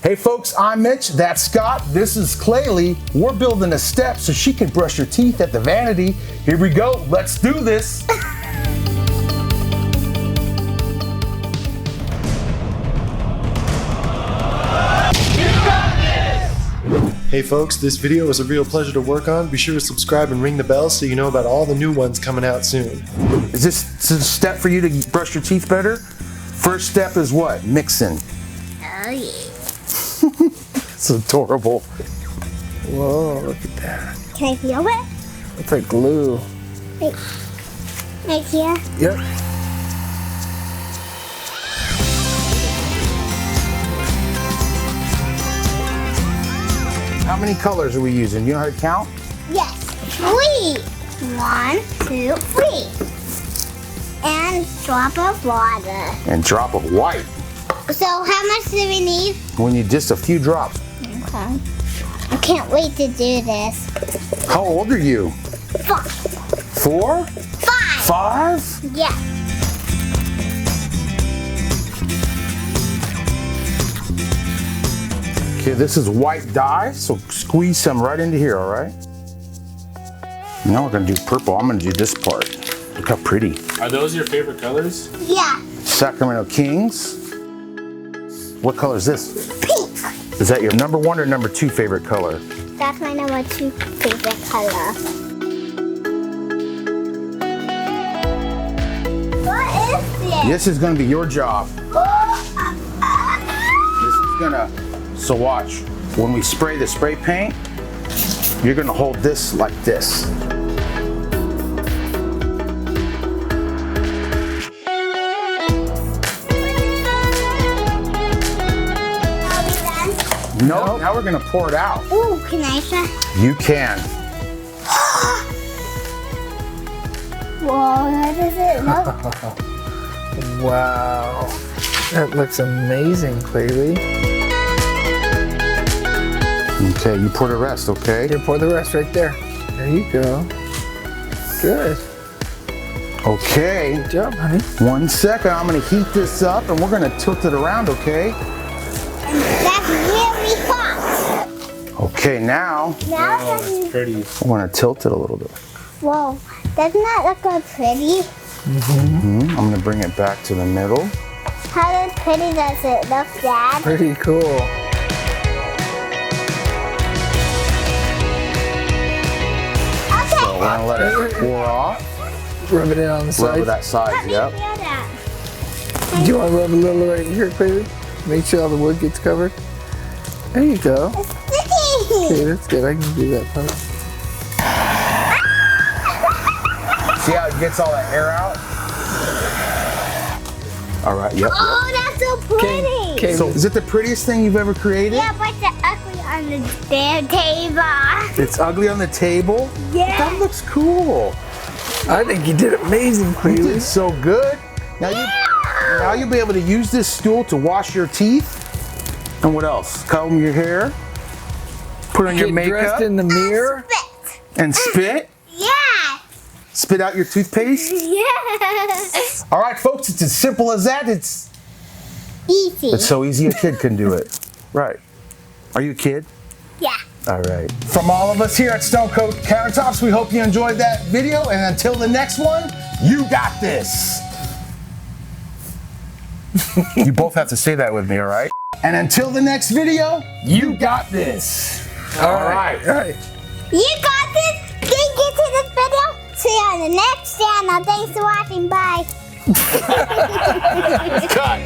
Hey folks, I'm Mitch, that's Scott, this is Claylee. We're building a step so she can brush her teeth at the vanity. Here we go, let's do this. Hey folks, this video was a real pleasure to work on. Be sure to subscribe and ring the bell so you know about all the new ones coming out soon. Is this a step for you to brush your teeth better? First step is what? Mixing. Oh yeah. It's adorable. Whoa, look at that. Can I feel it? It's like glue. Wait. Right here? Yep. How many colors are we using? You know how to count? Yes. 3. 1, 2, 3. And drop of water. And drop of white. So how much do we need? We need just a few drops. Okay. I can't wait to do this. How old are you? 4. 4? 5. 5? Yeah. Okay, this is white dye, so squeeze some right into here, all right? Now we're gonna do purple. I'm gonna do this part. Look how pretty. Are those your favorite colors? Yeah. Sacramento Kings. What color is this? Pink. Is that your number 1 or number 2 favorite color? That's my number 2 favorite color. What is this? This is gonna be your job. This is gonna, so watch. When we spray the spray paint, you're gonna hold this like this. No, now we're gonna pour it out. Ooh, can I try? You can. Whoa, how does it look? Wow, that looks amazing, Claylee. Okay, you pour the rest, okay? Here, pour the rest right there. There you go. Good. Okay. Good job, honey. 1 second, I'm gonna heat this up and we're gonna tilt it around, okay? That's really hot. Okay, now Now Oh, that's that's pretty. I'm gonna tilt it a little bit. whoa, doesn't that look good pretty? I'm gonna bring it back to the middle. How pretty does it look, Dad? Pretty cool. Okay. We're gonna let it pour off. Rub it in on the Rub side. that side, Let me yep. feel that. Do you want to rub a little right here, Claylee? Make sure all the wood gets covered. There you go. It's sticky. Okay, that's good. I can do that part. See how it gets all that air out? All right, yep. Oh, that's so pretty. Okay, So is it the prettiest thing you've ever created? Yeah, but the ugly on the damn table. It's ugly on the table? Yeah. That looks cool. I think you did amazing, You Claylee. did so good. Now you'll be able to use this stool to wash your teeth. And what else? Comb your hair. Put on your Get makeup. dressed in the mirror. Spit. And spit. Yeah. Spit out your toothpaste. Yes. All right, folks, it's as simple as that. It's Easy. so easy a kid can do it. Right. Are you a kid? Yeah. All right. From all of us here at Coat Countertops, we hope you enjoyed that video. And until the next one, you got this. You both have to say that with me, all right? And until the next video, you got this. All right. All right. You got this. Thank you to this video. See you on the next channel. Thanks for watching. Bye. Cut.